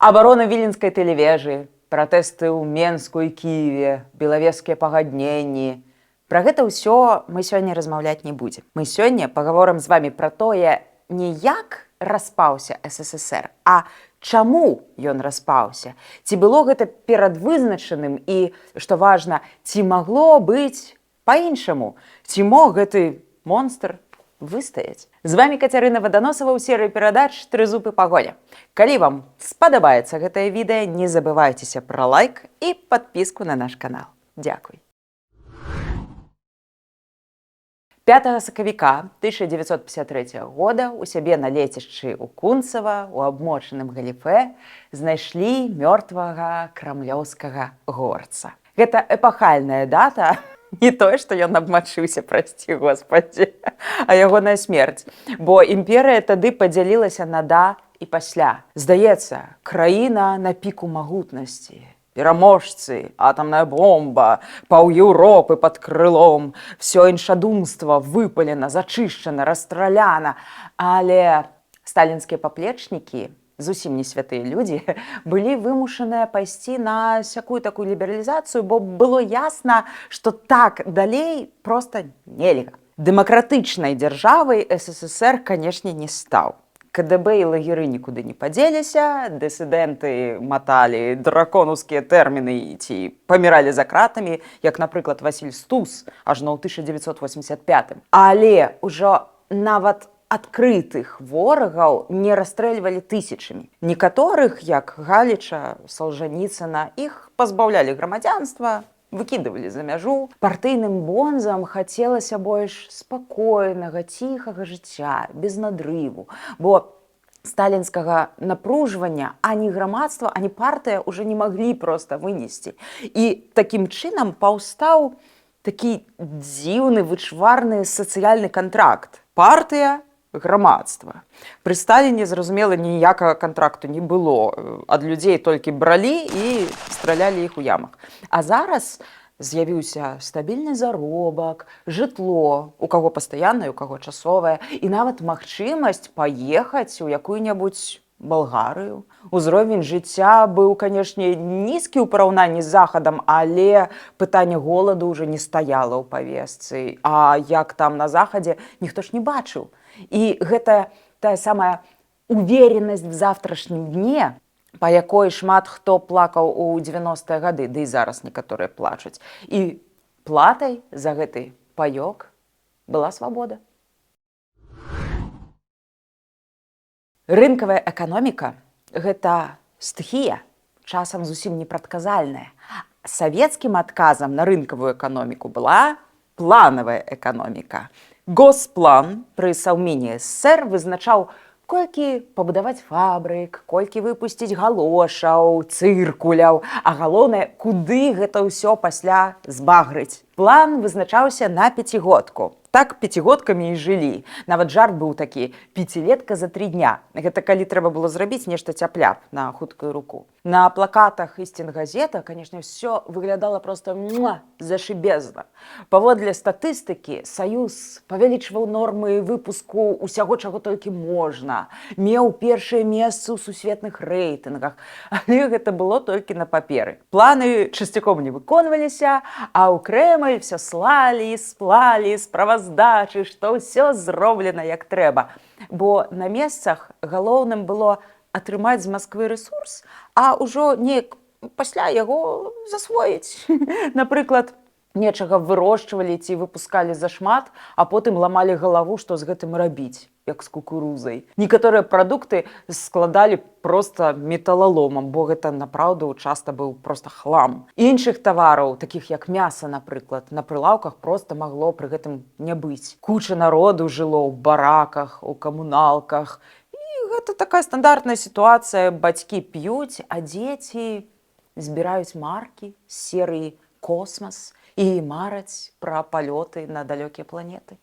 Абарона віленскай тэлевежы, пратэсты ў Менску і Кіеве, белавежскія пагадненні. Пра гэта ўсё мы сёння размаўляць не будзем. Мы сёння пагаворым з вамі пра тое, не як распаўся СССР, а чаму ён распаўся. Ці было гэта перадвызначаным і, што важна, ці магло быць па-іншаму, ці мог гэты монстр выстаяць. З вами Кацярына Ваданосава ў серыі перадач «Трызуб і пагоня». Калі вам спадабаецца гэтае відэа, не забывайцеся пра лайк і падпіску на наш канал. Дзякуй. 5 сакавіка 1953 года у сябе на лецішчы ў Кунцава у абмочаным галіфе знайшлі мёртвага крамлёўскага горца. Гэта эпахальная дата, не тое, што ён абмачыўся, прасці Господі, а ягоная смерць. Бо імперыя тады падзялілася на да і пасля. Здаецца, краіна на піку магутнасці. Пераможцы, атамная бомба, паў Еўропы пад крылом, всё іншадумства выпалена, зачышчана, расстраляна. Але сталінскія паплечнікі, зусім не святыя людзі, былі вымушаныя пайсці на сякую такую лібералізацыю, бо было ясна, што так далей проста нельга. Дэмакратычнай дзяржавай СССР, канешне, не стаў. КДБ і лагеры нікуды не падзеліся, дысідэнты маталі драконаўскія тэрміны ці паміралі за кратамі, як, напрыклад, Васіль Стус, ажно ў 1985. Але ўжо нават адкрытых ворагаў не расстрэльвалі тысячамі. Некаторых, як Галіча, Салжаніцына, іх пазбаўлялі грамадзянства, выкідывалі за мяжу. Партыйным бонзам хацелася больш спакойнага, ціхага жыцця, без надрыву. Бо сталінскага напружвання ані грамадства, ані партыя ўжо не маглі проста вынесці. І такім чынам паўстаў такі дзіўны, вычварны сацыяльны кантракт. Партыя, грамадства. Пры Сталіне, зразумела, ніякага кантракту не было. Ад людзей толькі бралі і стралялі іх у ямах. А зараз з'явіўся стабільны заробак, жытло, у каго пастаяннае, у каго часовае, і нават магчымасць паехаць у якую-небудзь Балгарыю. Узровень жыцця быў, канешне, нізкі ў параўнанні з Захадам, але пытанне голаду ўжо не стаяла ў павестцы. А як там на Захадзе, ніхто ж не бачыў. І гэта тая самая уверенасць в завтрашнім дне, па якой шмат хто плакаў у 90-е гады, ды і зараз некаторыя плачуць. І платай за гэты паёк была свабода. Рынкавая эканоміка – гэта стыхія, часам зусім непрадказальная. Савецкім адказам на рынкавую эканоміку была планавая эканоміка. Госплан пры Саўміне ССР вызначаў, колькі пабудаваць фабрык, колькі выпусціць галошаў, цыркуляў, а галоўнае, куды гэта ўсё пасля збагрыць. План вызначаўся на пяцігодку. Так пяцігодкамі і жылі. Нават жарт быў такі – пяцілетка за 3 дня. Гэта калі трэба было зрабіць нешта цяпляп на хуткую руку. На плакатах і сценгазета, канешне, ўсё выглядала проста зашыбезна. Паводле статыстыкі, Саюз павялічваў нормы выпуску усяго, чаго толькі можна. Меў першае месца ў сусветных рэйтынгах. Але гэта было толькі на паперы. Планы часцяком не выконваліся, а ў Крэмль всё слалі, сплалі, справаздачы, што ўсё зроблена як трэба. Бо на месцах галоўным было атрымаць з Масквы рэсурс, а ўжо неяк пасля яго засвоіць. Напрыклад, нечага вырошчвалі ці выпускалі зашмат, а потым ламалі галаву, што з гэтым рабіць, як з кукурузай. Некаторыя прадукты складалі проста металаломам, бо гэта, напраўду, часта быў проста хлам. Іншых тавараў, такіх як мяса, напрыклад, на прылаўках проста магло пры гэтым не быць. Куча народу жыло ў бараках, у камуналках. Гэта такая стандартная сітуацыя. Бацькі п'юць, а дзеці збіраюць маркі з серыі «Космас» і мараць пра палёты на далёкія планеты.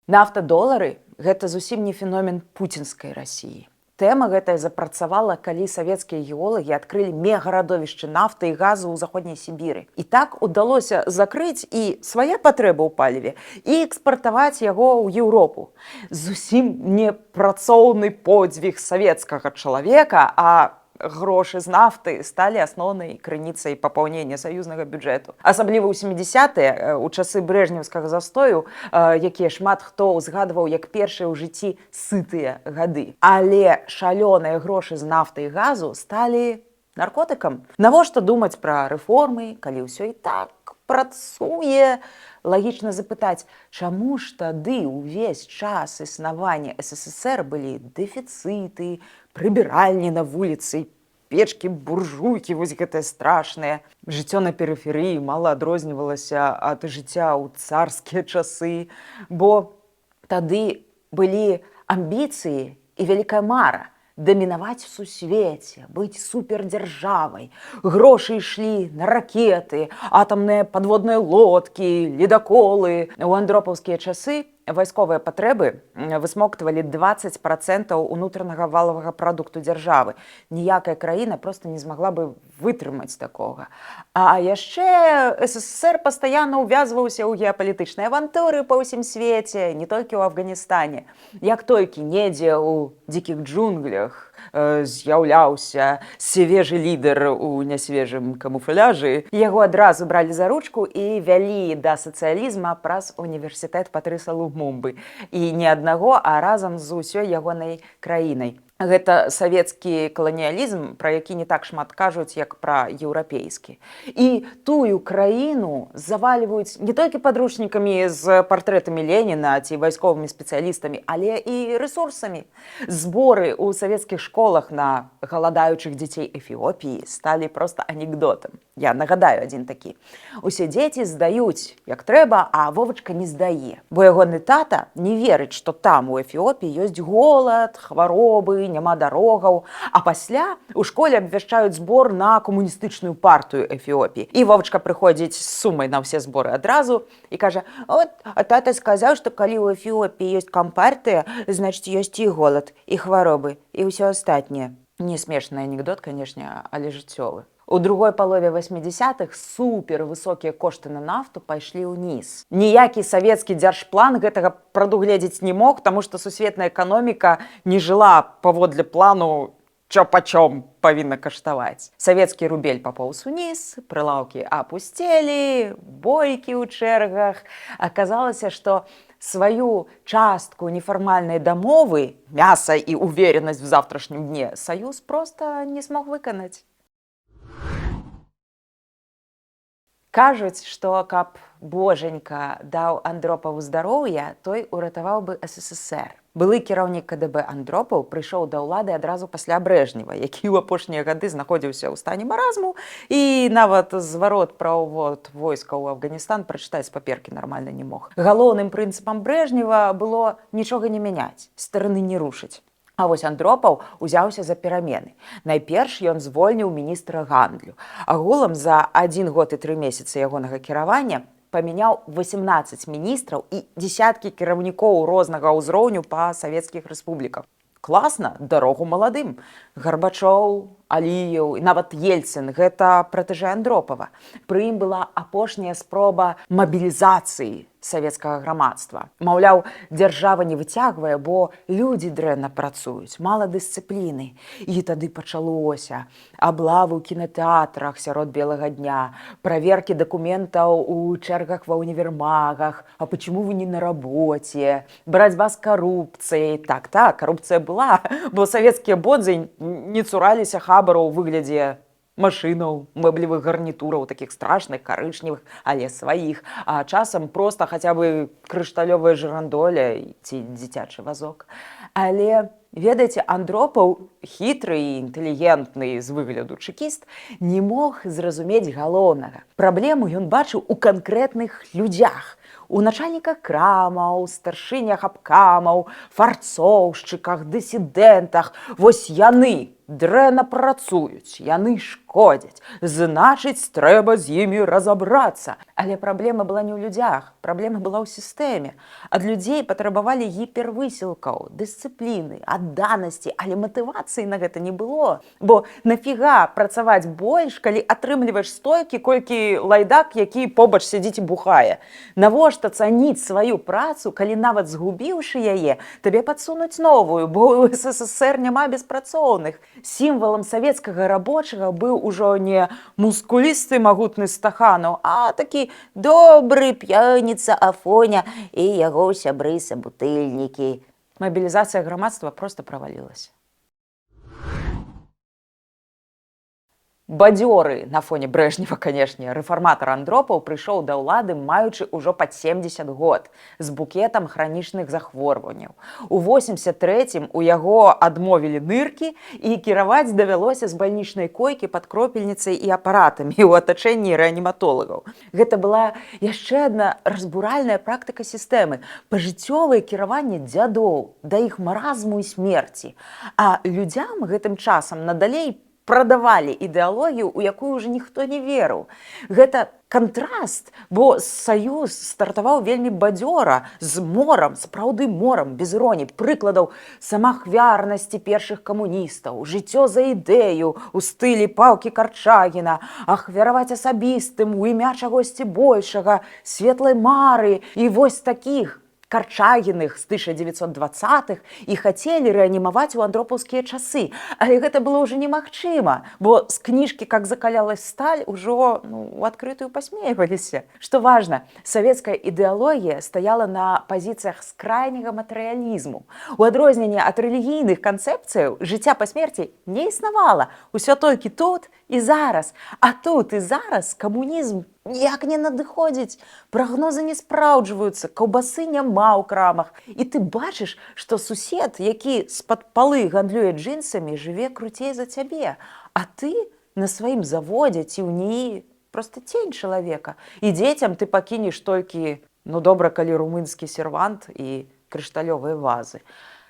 Нафта-долары – гэта зусім не феномен пуцінскай Расіі. Тэма гэтая запрацавала, калі савецкія геолагі адкрылі мегарадовішчы нафты і газу ў заходняй Сібіры. І так удалося закрыць і свае патрэбы ў паліве, і экспартаваць яго ў Еўропу. Зусім не працоўны подзвіг савецкага чалавека, а грошы з нафты сталі асноўнай крыніцай папаўнення саюзнага бюджэту. Асабліва ў 70-е, у часы брэжнеўскага застою, якія шмат хто ўзгадваў як першыя ў жыцці сытыя гады. Але шалёныя грошы з нафты і газу сталі наркотыкам. Навошта думаць пра рэформы, калі ўсё і так працуе? Лагічна запытаць, чаму ж тады ўвесь час існавання СССР былі дэфіцыты, прыбіральні на вуліцы, печкі, буржуйкі, вось гэтыя страшныя. Жыццё на перыферыі мала адрознівалася ад жыцця ў царскія часы, бо тады былі амбіцыі і вялікая мара дамінаваць у сусвеце, быць супердзяржавай. Грошы ішлі на ракеты, атамныя падводныя лодкі, ледаколы. У андропаўскія часы вайсковыя патрэбы высмоктвалі 20% унутранага валавага прадукту дзяржавы. Ніякая краіна проста не змагла бы вытрымаць такога. А яшчэ СССР пастаянна ўвязваўся ў геапалітычныя авантуры па ўсім свеце, не толькі ў Афганістане. Як толькі недзе ў дзікіх джунглях з'яўляўся свежы лідар у нясвежым камуфляжы, яго адразу бралі за ручку і вялі да сацыялізма праз універсітэт Патрыса Лумумбы. І не аднаго, а разам з усёй ягонай краінай. Гэта савецкі каланіялізм, пра які не так шмат кажуць, як пра еўрапейскі. І тую краіну завальваюць не толькі падручнікамі з партрэтамі Леніна ці вайсковымі спецыялістамі, але і рэсурсамі. Зборы ў савецкіх школах на галадаючых дзяцей Эфіопіі сталі проста анекдотам. Я нагадаю адзін такі. Усе дзеці здаюць як трэба, а Вовачка не здае. Бо ягоны тата не верыць, што там у Эфіопіі ёсць голад, хваробы, няма дарогаў, а пасля у школе абвяшчаюць збор на камуністычную партыю Эфіопіі. І Вовачка прыходзіць з сумай на ўсе зборы адразу і кажа: «От, а тата сказаў, што калі ў Эфіопіі ёсць кампартыя, значыць, ёсць і голад, і хваробы, і ўсё астатняе». Не смешны анекдот, канешне, але жыццёвы. У другой палове 80-х супервысокія кошты на нафту пайшлі ўніз. Ніякі савецкі дзяржплан гэтага прадугледзець не мог, таму што сусветная эканоміка не жыла паводле плану чо-пачом павінна каштаваць. Савецкі рубель папоўз уніз, прылаўкі апусцелі, бойкі ў чэргах. Аказалася, што сваю частку нефармальнай дамовы, мяса і уверенасць в завтрашнім дне, Саюз проста не смог выканаць. Кажуць, што каб Боженька даў Андропаву здароўя, той уратаваў бы СССР. Былы кіраўнік КДБ Андропаў прыйшоў да ўлады адразу пасля Брэжнева, які ў апошнія гады знаходзіўся ў стане маразму і нават зварот пра ўвод войска ў Афганістан прачытаць з паперкі нармальна не мог. Галоўным прынцыпам Брэжнева было нічога не мяняць, старыны не рушыць. А вось Андропаў узяўся за перамены. Найперш ён звольніў міністра гандлю. Агулам за 1 год і 3 месяцы ягонага кіравання памяняў 18 міністраў і дзесяткі кіраўнікоў рознага ўзроўню па савецкіх рэспубліках. Класна, дарогу маладым. Гарбачоў, Аліеў і нават Ельцын – гэта пратэжы Андропава. Пры ім была апошняя спроба мабілізацыі савецкага грамадства. Маўляў, дзяржава не выцягвае, бо людзі дрэнна працуюць, мала дысцыпліны. І тады пачалося. Аблавы ў кінатэатрах сярод белага дня, праверкі дакументаў у чэргах ва універмагах, а почему вы не на работе, барацьба з карупцыяй. Так, карупцыя была, бо савецкія бодзы не цураліся хабару ў выглядзе машынаў, мэблевых гарнітураў, такіх страшных, карычневых, але сваіх, а часам проста хаця бы крышталёвая жырандоля ці дзіцячы вазок. Але, ведаеце, Андропаў, хітры і інтэлігентны з выгляду чэкіст, не мог зразумець галоўнага. Праблему ён бачыў у канкрэтных людзях, у начальніках крамаў, старшынях абкамаў, фарцоўшчыках, дысідэнтах. Вось яны дрэнна працуюць, яны шкодзяць, значыць, трэба з імі разабрацца. Але праблема была не ў людзях, праблема была ў сістэме. Ад людзей патрабавалі гіпервысілкаў, дысцыпліны, адданасці, але матывацыі на гэта не было. Бо нафіга працаваць больш, калі атрымліваеш столькі, колькі лайдак, які побач сядзіць і бухае. Навошта цаніць сваю працу, калі нават згубіўшы яе, табе падсунуць новую, бо ў СССР няма беспрацоўных. Сімвалам савецкага рабочага быў ужо не мускулісты магутны Стаханаў, а такі добры п'яніца Афоня і яго сябры-сабутыльнікі. Мабілізацыя грамадства проста правалілася. Бадзёры на фоне Брэжнева, канешне, рэфарматар Андропаў прыйшоў да ўлады, маючы ўжо пад 70 год, з букетам хранічных захворванняў. У 83-м у яго адмовілі ныркі, і кіраваць давялося з бальнічнай койкі пад кропельніцай і апаратамі ў атачэнні рэаніматолагаў. Гэта была яшчэ адна разбуральная практыка сістэмы, пажыццёвае кіраванне дзядоў да іх маразму і смерці. А людзям гэтым часам надалей прадавалі ідэалогію, у якую ўжо ніхто не верыў. Гэта кантраст, бо Саюз стартаваў вельмі бадзёра, з морам, сапраўды морам, без іроніі, прыкладаў самаахвярнасці першых камуністаў, жыццё за ідэю ў стылі Паўкі Карчагіна, ахвяраваць асабістым у імя чагосьці большага, светлай мары, і вось такіх Карчагіных з 1920-х і хацелі рэанімаваць у андропаўскія часы. Але гэта было ўжо немагчыма, бо з кніжкі «Как закалялась сталь» ужо у адкрытую пасмейваліся. Што важна, савецкая ідэалогія стаяла на пазіцыях скрайняга матэрыялізму. У адрозненне ад рэлігійных канцэпцыяў жыцця па смерці не існавала. Усё толькі тут і зараз. А тут і зараз камунізм ніяк не надыходзіць, прагнозы не спраўджваюцца, каўбасы няма ў крамах. І ты бачыш, што сусед, які з-пад палы гандлюе джинсамі, жыве круцей за цябе. А ты на сваім заводзе ці ў НІІ проста цень чалавека. І дзецям ты пакінеш толькі, добра, калі румынскі сервант і крышталёвыя вазы.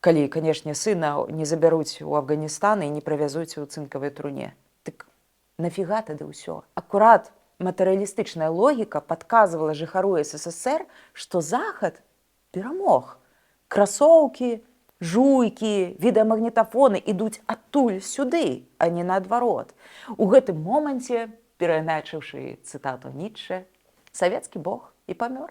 Калі, канешне, сына не забяруць у Афганістан і не правязуць у цынкавай труне. Дык нафіга тады ўсё? Акурат матэрыялістычная логіка падказвала жыхару СССР, што Захад перамог. Красоўкі, жуйкі, відэамагнітафоны ідуць адтуль сюды, а не наадварот. У гэтым моманце, перайначыўшы цытату Ніцшэ, савецкі бог і памёр.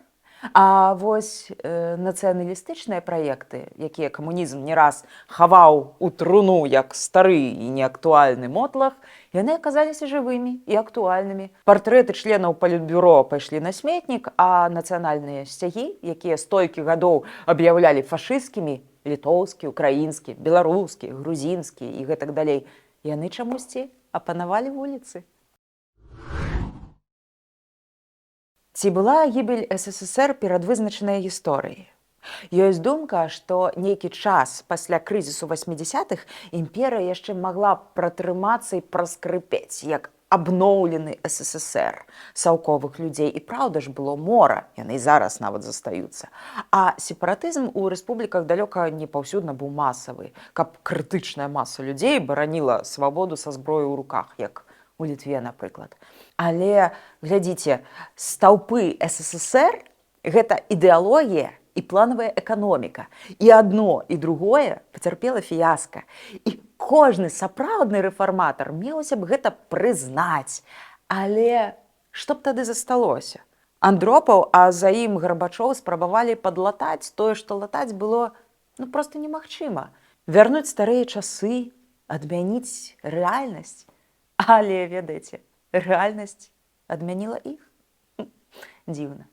А вось нацыяналістычныя праекты, якія камунізм не раз хаваў у труну як стары і неактуальны мотлах, яны аказаліся жывымі і актуальнымі. Партрэты членаў палітбюро пайшлі на сметнік, а нацыянальныя сцягі, якія столькі гадоў аб'яўлялі фашысцкімі, літоўскі, украінскі, беларускі, грузінскі і гэтак далей, яны чамусьці апанавалі вуліцы. Ці была гібель СССР перадвызначаная гісторыяй? Ёсць думка, што нейкі час пасля крызісу 80-х імперыя яшчэ магла пратрымацца і праскрыпець, як абноўлены СССР. Саўковых людзей і праўда ж было мора, яны і зараз нават застаюцца. А сепаратызм у рэспубліках далёка не паўсюдна быў масавы, каб крытычная маса людзей бараніла свабоду са зброяй у руках, як у Літве, напрыклад. Але, глядзіце, стаўпы СССР – гэта ідэалогія і планавая эканоміка. І адно, і другое пацярпела фіяска. І кожны сапраўдны рэфарматар меўся б гэта прызнаць. Але што б тады засталося? Андропаў, а за ім Гарбачоў спрабавалі падлатаць тое, што латаць было проста немагчыма. Вярнуць старыя часы, адмяніць рэальнасць. Але, ведаеце, рэальнасць адмяніла іх? Дзіўна.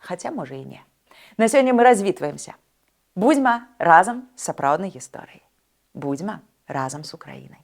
Хаця, можа, і не. На сёння мы развітваемся. Будзьма разам з сапраўднай гісторыяй. Будзьма разам з Украінай.